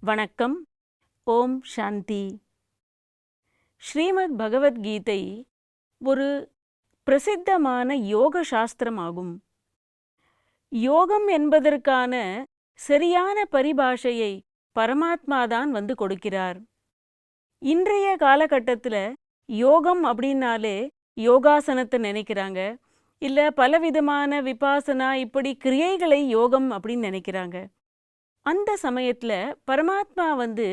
வணக்கம். ஓம் சாந்தி. ஸ்ரீமத் பகவத்கீதை ஒரு பிரசித்தமான யோக சாஸ்திரமாகும். யோகம் என்பதற்கான சரியான பரிபாஷையை பரமாத்மாதான் வந்து கொடுக்கிறார். இன்றைய காலகட்டத்தில் யோகம் அப்படின்னாலே யோகாசனத்தை நினைக்கிறாங்க, இல்லை பலவிதமான விபாசனா இப்படி கிரியைகளை யோகம் அப்படின்னு நினைக்கிறாங்க. அந்த சமயத்தில் பரமாத்மா வந்து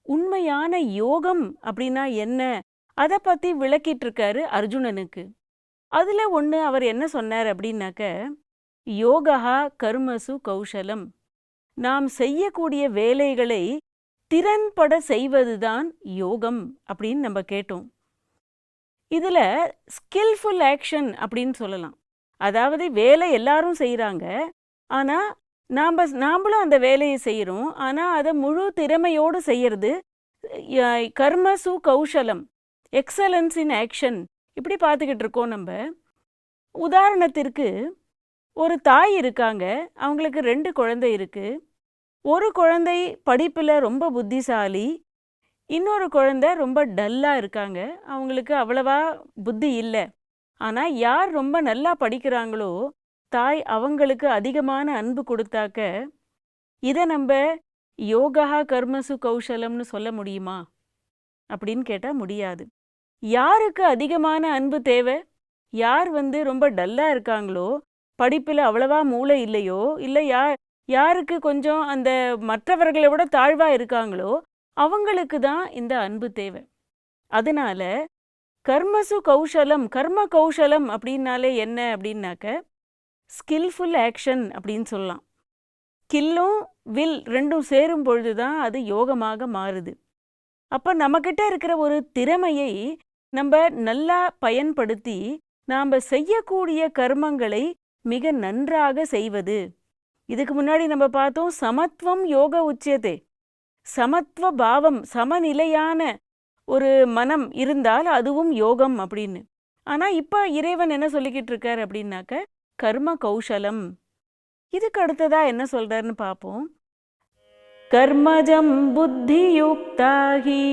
உண்மையான யோகம் அப்படின்னா என்ன அதை பற்றி விளக்கிட்டு இருக்காரு அர்ஜுனனுக்கு. அதில் ஒன்று அவர் என்ன சொன்னார் அப்படின்னாக்க, யோகா கர்மசு கௌஷலம், நாம் செய்யக்கூடிய வேலைகளை திறன்பட செய்வதுதான் யோகம் அப்படின்னு நம்ம கேட்டோம். இதில் ஸ்கில்ஃபுல் ஆக்ஷன் அப்படின்னு சொல்லலாம். அதாவது வேலை எல்லாரும் செய்கிறாங்க, ஆனால் நாமளும் அந்த வேலையை செய்கிறோம், ஆனால் அதை முழு திறமையோடு செய்கிறது கர்மசு கௌஷலம், எக்ஸலன்ஸ் இன் ஆக்ஷன், இப்படி பார்த்துக்கிட்டு இருக்கோம் நம்ம. உதாரணத்திற்கு ஒரு தாய் இருக்காங்க, அவங்களுக்கு 2 குழந்தை இருக்குது. ஒரு குழந்தை படிப்பில் ரொம்ப புத்திசாலி, இன்னொரு குழந்தை ரொம்ப டல்லாக இருக்காங்க, அவங்களுக்கு அவ்வளவா புத்தி இல்லை. ஆனால் யார் ரொம்ப நல்லா படிக்கிறாங்களோ தாய் அவங்களுக்கு அதிகமான அன்பு கொடுத்தாக்க இதை நம்ம யோகா கர்மசு கௌஷலம்னு சொல்ல முடியுமா அப்படின்னு கேட்டால் முடியாது. யாருக்கு அதிகமான அன்பு தேவை? யார் வந்து ரொம்ப டல்லாக இருக்காங்களோ, படிப்பில் அவ்வளவா மூளை இல்லையோ, இல்லை யாருக்கு கொஞ்சம் அந்த மற்றவர்களை விட தாழ்வாக இருக்காங்களோ அவங்களுக்கு தான் இந்த அன்பு தேவை. அதனால கர்மசு கௌஷலம், கர்ம கௌஷலம் அப்படின்னாலே என்ன அப்படின்னாக்க ஸ்கில்ஃபுல் ஆக்ஷன் அப்படின்னு சொல்லலாம். ஸ்கில்லும் வில் ரெண்டும் சேரும் பொழுது தான் அது யோகமாக மாறுது. அப்போ நம்மக்கிட்ட இருக்கிற ஒரு திறமையை நம்ம நல்லா பயன்படுத்தி நாம் செய்யக்கூடிய கர்மங்களை மிக நன்றாக செய்வது. இதுக்கு முன்னாடி நம்ம பார்த்தோம், சமத்துவம் யோக உச்சியதே, சமத்துவ பாவம், சமநிலையான ஒரு மனம் இருந்தால் அதுவும் யோகம் அப்படின்னு. ஆனால் இப்போ இறைவன் என்ன சொல்லிக்கிட்டு இருக்கார் அப்படின்னாக்க கர்ம கௌஷலம். இதுக்கு அடுத்ததா என்ன சொல்றாருன்னு பார்ப்போம். கர்மஜம் புத்தியுக்தாஹி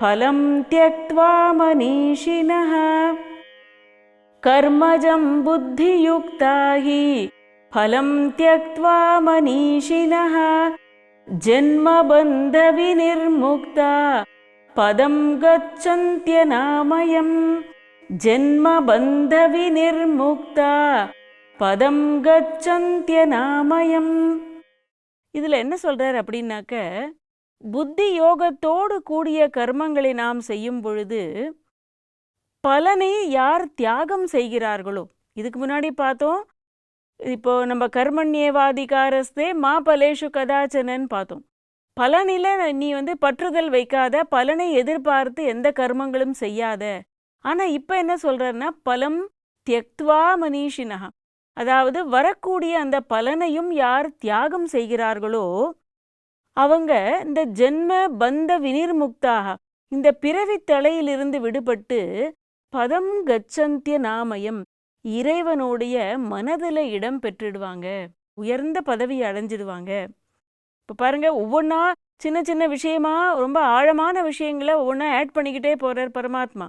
பலம் த்யக்த்வா மனீஷினஹ, கர்மஜம் புத்தியுக்தாஹி பலம் த்யக்த்வா மனீஷினஹ, ஜன்மபந்த விநிர்முக்தா பதம் கச்சந்த்யநாமயம், ஜன்மபந்த விநிர்முக்தா பதம் கச்சந்த்யநாமயம். இதில் என்ன சொல்றார் அப்படின்னாக்க, புத்தி யோகத்தோடு கூடிய கர்மங்களை நாம் செய்யும் பொழுது பலனை யார் தியாகம் செய்கிறார்களோ, இதுக்கு முன்னாடி பார்த்தோம், இப்போ நம்ம கர்மண்யேவாதிகாரஸ்தே மா பலேஷு கதாச்சனன்னு பார்த்தோம். பலனில் நீ வந்து பற்றுதல் வைக்காத, பலனை எதிர்பார்த்து எந்த கர்மங்களும் செய்யாத. ஆனால் இப்போ என்ன சொல்கிறாருன்னா, பலம் தியக்த்வா மனீஷினஹா, அதாவது வரக்கூடிய அந்த பலனையும் யார் தியாகம் செய்கிறார்களோ அவங்க இந்த ஜென்ம பந்த விநிர்முக்தாக, இந்த பிறவி தலையிலிருந்து விடுபட்டு பதம் கச்சந்திய நாமயம், இறைவனுடைய மனதில் இடம் பெற்றுடுவாங்க, உயர்ந்த பதவியை அடைஞ்சிடுவாங்க. இப்போ பாருங்க, ஒவ்வொன்றா சின்ன சின்ன விஷயமா ரொம்ப ஆழமான விஷயங்களை ஒவ்வொன்றா ஆட் பண்ணிக்கிட்டே போகிறார் பரமாத்மா.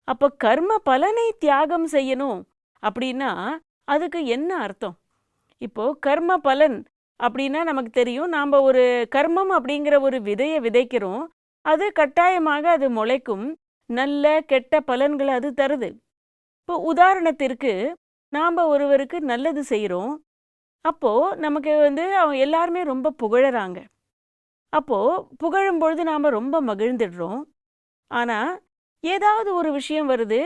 அப்போ கர்ம பலனை தியாகம் செய்யணும் அப்படின்னா அதுக்கு என்ன அர்த்தம்? இப்போது கர்ம பலன் அப்படின்னா நமக்கு தெரியும், நாம் ஒரு கர்மம் அப்படிங்கிற ஒரு விதையை விதைக்கிறோம், அது கட்டாயமாக அது முளைக்கும், நல்ல கெட்ட பலன்களை அது தருது. இப்போ உதாரணத்திற்கு நாம் ஒருவருக்கு நல்லது செய்கிறோம், அப்போது நமக்கு வந்து அவங்க எல்லாருமே ரொம்ப புகழறாங்க. அப்போது புகழும் பொழுது நாம் ரொம்ப மகிழ்ந்துடுறோம். ஆனால் ஏதாவது ஒரு விஷயம் வருது,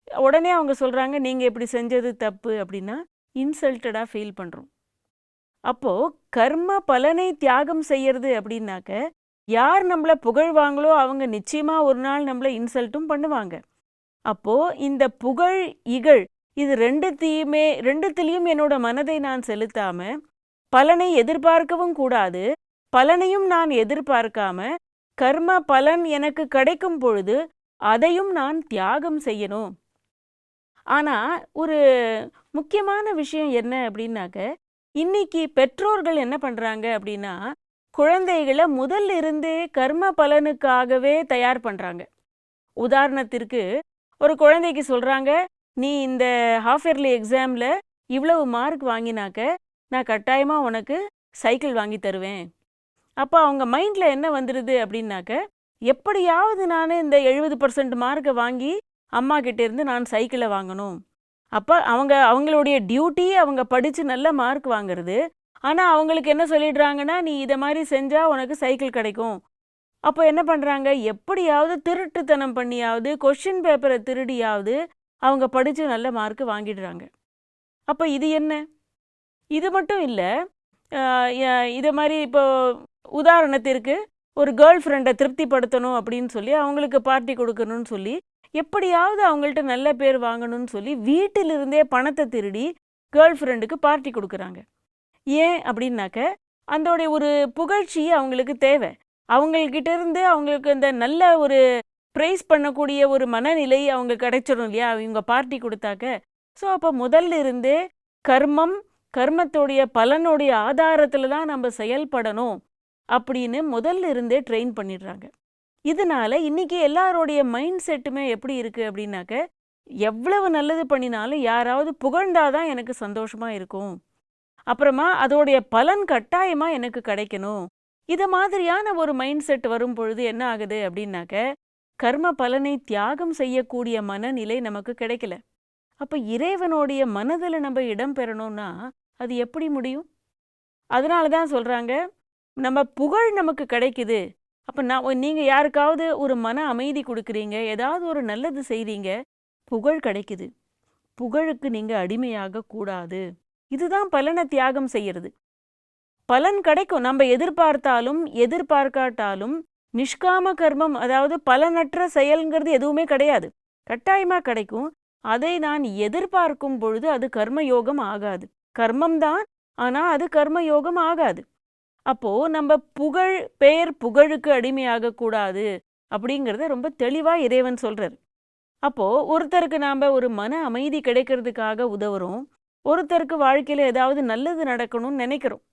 உடனே அவங்க சொல்கிறாங்க நீங்கள் இப்படி செஞ்சது தப்பு அப்படின்னா இன்சல்ட்டடாக ஃபீல் பண்ணுறோம். அப்போது கர்ம பலனை தியாகம் செய்யறது அப்படின்னாக்க யார் நம்மளை புகழ்வாங்களோ அவங்க நிச்சயமாக ஒரு நாள் நம்மளை இன்சல்ட்டும் பண்ணுவாங்க. அப்போது இந்த புகழ் இகழ் இது ரெண்டுத்திலையும் என்னோட மனதை நான் செலுத்தாமல் பலனை எதிர்பார்க்கவும் கூடாது, பலனையும் நான் எதிர்பார்க்காம கர்ம பலன் எனக்கு கிடைக்கும் பொழுது அதையும் நான் தியாகம் செய்யணும். ஆனால் ஒரு முக்கியமான விஷயம் என்ன அப்படின்னாக்க, இன்னைக்கு பெற்றோர்கள் என்ன பண்ணுறாங்க அப்படின்னா, குழந்தைகளை முதல்ல இருந்தே கர்ம பலனுக்காகவே தயார் பண்றாங்க. உதாரணத்திற்கு ஒரு குழந்தைக்கு சொல்றாங்க, நீ இந்த ஹாஃப் இயர்லி எக்ஸாம்ல இவ்வளவு மார்க் வாங்கினாக்க நான் கட்டாயமா உனக்கு சைக்கிள் வாங்கி தருவேன். அப்போ அவங்க மைண்ட்ல என்ன வந்துடுது அப்படின்னாக்க, எப்படியாவது நான் இந்த 70% மார்க்கை வாங்கி அம்மா கிட்ட இருந்து நான் சைக்கிளை வாங்கணும். அப்போ அவங்களுடைய டியூட்டி அவங்க படித்து நல்ல மார்க் வாங்குறது. ஆனால் அவங்களுக்கு என்ன சொல்லிடுறாங்கன்னா, நீ இதை மாதிரி செஞ்சால் உனக்கு சைக்கிள் கிடைக்கும். அப்போ என்ன பண்ணுறாங்க, எப்படியாவது திருட்டுத்தனம் பண்ணியாவது கொஷின் பேப்பரை திருடியாவது அவங்க படித்து நல்ல மார்க்கு வாங்கிடுறாங்க. அப்போ இது என்ன? இது மட்டும் இல்லை, இதை மாதிரி இப்போ உதாரணத்திற்கு ஒரு கேர்ள் ஃப்ரெண்டை திருப்திப்படுத்தணும் அப்படின்னு சொல்லி அவங்களுக்கு பார்ட்டி கொடுக்கணும்னு சொல்லி எப்படியாவது அவங்கள்ட்ட நல்ல பேர் வாங்கணும்னு சொல்லி வீட்டிலிருந்தே பணத்தை திருடி கேர்ள் ஃப்ரெண்டுக்கு பார்ட்டி கொடுக்குறாங்க. ஏன் அப்படின்னாக்க, அதோடைய ஒரு புகழ்ச்சி அவங்களுக்கு தேவை. அவங்கக்கிட்ட இருந்து அவங்களுக்கு அந்த நல்ல ஒரு ப்ரைஸ் பண்ணக்கூடிய ஒரு மனநிலை அவங்க கிடைச்சிடும் இல்லையா, இவங்க பார்ட்டி கொடுத்தாக்க. ஸோ அப்போ முதல்ல இருந்தே கர்மத்தோடைய பலனுடைய ஆதாரத்தில் தான் நம்ம செயல்படணும் அப்படின்னு முதல்ல இருந்தே ட்ரெயின் பண்ணிடுறாங்க. இதனால இன்னைக்கு எல்லாருடைய மைண்ட் செட்டுமே எப்படி இருக்கு அப்படின்னாக்க, எவ்வளவு நல்லது பண்ணினாலும் யாராவது புகழ்ந்தாதான் எனக்கு சந்தோஷமா இருக்கும், அப்புறமா அதோடைய பலன் கட்டாயமா எனக்கு கிடைக்கணும். இது மாதிரியான ஒரு மைண்ட் செட் வரும் பொழுது என்ன ஆகுது அப்படின்னாக்க, கர்ம பலனை தியாகம் செய்யக்கூடிய மனநிலை நமக்கு கிடைக்கல. அப்ப இறைவனுடைய மனதில் நம்ம இடம் பெறணும்னா அது எப்படி முடியும்? அதனால தான் சொல்றாங்க, நம்ம புகழ் நமக்கு கிடைக்குது. அப்போ நீங்கள் யாருக்காவது ஒரு மன அமைதி கொடுக்குறீங்க, ஏதாவது ஒரு நல்லது செய்கிறீங்க, புகழ் கிடைக்குது. புகழுக்கு நீங்கள் அடிமையாக கூடாது. இதுதான் பலனை தியாகம் செய்யறது. பலன் கிடைக்கும், நம்ம எதிர்பார்த்தாலும் எதிர்பார்க்காட்டாலும். நிஷ்காம கர்மம், அதாவது பலனற்ற செயல்ங்கிறது எதுவுமே கிடையாது, கட்டாயமாக கிடைக்கும். அதை நான் எதிர்பார்க்கும் பொழுது அது கர்மயோகம் ஆகாது. கர்மம்தான், ஆனால் அது கர்மயோகம் ஆகாது. அப்போ நம்ம புகழுக்கு அடிமையாக கூடாது அப்படிங்கிறத ரொம்ப தெளிவா இறைவன் சொல்றாரு. அப்போ ஒருத்தருக்கு நாம ஒரு மன அமைதி கிடைக்கிறதுக்காக உதவுறோம், ஒருத்தருக்கு வாழ்க்கையில ஏதாவது நல்லது நடக்கணும்னு நினைக்கிறோம்.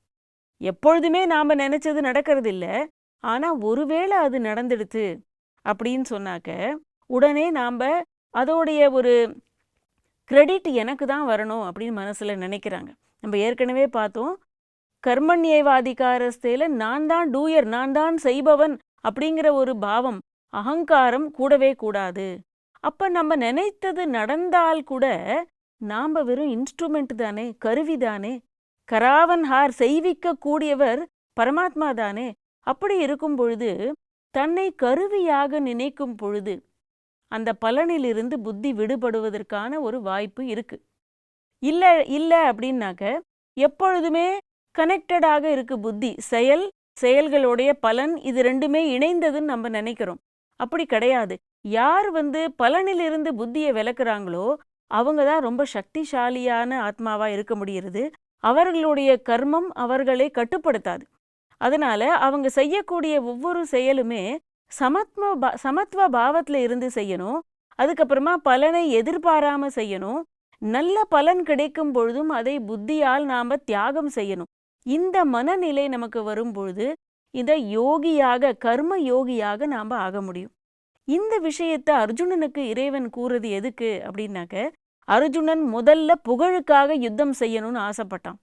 எப்பொழுதுமே நாம நினைச்சது நடக்கிறது இல்லை, ஆனா ஒருவேளை அது நடந்துடுது அப்படின்னு சொன்னாக்க உடனே நாம அதோடைய ஒரு கிரெடிட் எனக்கு தான் வரணும் அப்படின்னு மனசுல நினைக்கிறாங்க. நம்ம ஏற்கனவே பார்த்தோம், கர்மண்யேவாதிகாரஸ்தேல நான் தான் டூயர், நான் தான் செய்பவன் அப்படிங்கிற ஒரு பாவம், அகங்காரம் கூடவே கூடாது. அப்ப நம்ம நினைத்தது நடந்தால் கூட நாம வெறும் இன்ஸ்ட்ருமெண்ட் தானே, கருவி தானே. கராவன்ஹார் செய்விக்க கூடியவர் பரமாத்மா தானே. அப்படி இருக்கும் பொழுது தன்னை கருவியாக நினைக்கும் பொழுது அந்த பலனிலிருந்து புத்தி விடுபடுவதற்கான ஒரு வாய்ப்பு இருக்கு. இல்லை அப்படின்னாக்க எப்பொழுதுமே கனெக்டடாக இருக்கு புத்தி. செயல்களுடைய பலன் இது ரெண்டுமே இணைந்ததுன்னு நம்ம நினைக்கிறோம். அப்படி கிடையாது. யார் பலனிலிருந்து புத்தியை விலக்குறாங்களோ அவங்க தான் ரொம்ப சக்திசாலியான ஆத்மாவா இருக்க முடிகிறது. அவர்களுடைய கர்மம் அவர்களை கட்டுப்படுத்தாது. அதனால அவங்க செய்யக்கூடிய ஒவ்வொரு செயலுமே சமத்துவ பாவத்துல இருந்து செய்யணும். அதுக்கப்புறமா பலனை எதிர்பாராம செய்யணும். நல்ல பலன் கிடைக்கும் பொழுதும் அதை புத்தியால் நாம தியாகம் செய்யணும். இந்த மனநிலை நமக்கு வரும்பொழுது இதை யோகியாக, கர்ம யோகியாக நாம ஆக முடியும். இந்த விஷயத்தை அர்ஜுனனுக்கு இறைவன் கூறுறது எதுக்கு அப்படின்னாக்க, அர்ஜுனன் முதல்ல புகழுக்காக யுத்தம் செய்யணும்னு ஆசைப்பட்டான்.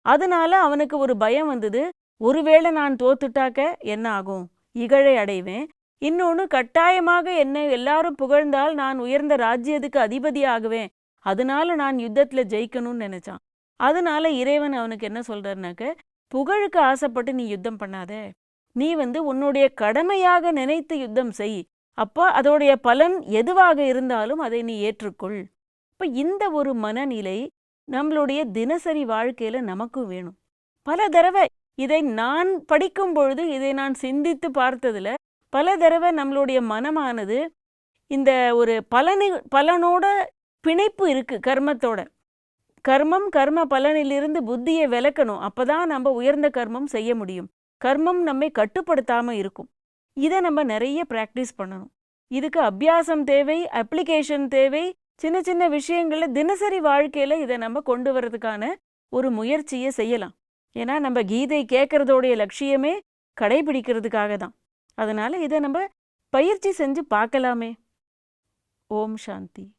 அதனால அவனுக்கு ஒரு பயம் வந்தது. ஒருவேளை நான் தோத்துட்டாக்க என்ன ஆகும், இகழை அடைவேன். இன்னொன்னு, கட்டாயமாக என்னை எல்லாரும் புகழ்ந்தால் நான் உயர்ந்த ராஜ்யத்துக்கு அதிபதி ஆகுவேன். அதனால நான் யுத்தத்துல ஜெயிக்கணும்னு நினைச்சான். அதனால இறைவன் அவனுக்கு என்ன சொல்றாருனாக்க, புகழுக்கு ஆசைப்பட்டு நீ யுத்தம் பண்ணாத, நீ உன்னுடைய கடமையாக நினைத்து யுத்தம் செய். அப்போ அதோடைய பலன் எதுவாக இருந்தாலும் அதை நீ ஏற்றுக்கொள். இப்போ இந்த ஒரு மனநிலை நம்மளுடைய தினசரி வாழ்க்கையில நமக்கும் வேணும். பல தடவை இதை நான் படிக்கும் பொழுது, இதை நான் சிந்தித்து பார்த்ததுல பல தடவை நம்மளுடைய மனமானது இந்த ஒரு பலனோட பிணைப்பு இருக்கு, கர்மத்தோட. கர்ம பலனிலிருந்து புத்தியை விலக்கணும். அப்பதான் நம்ம உயர்ந்த கர்மம் செய்ய முடியும். கர்மம் நம்மை கட்டுப்படுத்தாம இருக்கும். இதை நம்ம நிறைய பிராக்டிஸ் பண்ணணும். இதுக்கு அபியாசம் தேவை, அப்ளிகேஷன் தேவை. சின்ன சின்ன விஷயங்கள்ல தினசரி வாழ்க்கையில இதை நம்ம கொண்டு வரதுக்கான ஒரு முயற்சியை செய்யலாம். ஏன்னா நம்ம கீதை கேட்கறதோடைய லட்சியமே கடைபிடிக்கிறதுக்காக தான். அதனால இதை நம்ம பயிற்சி செஞ்சு பார்க்கலாமே. ஓம் சாந்தி.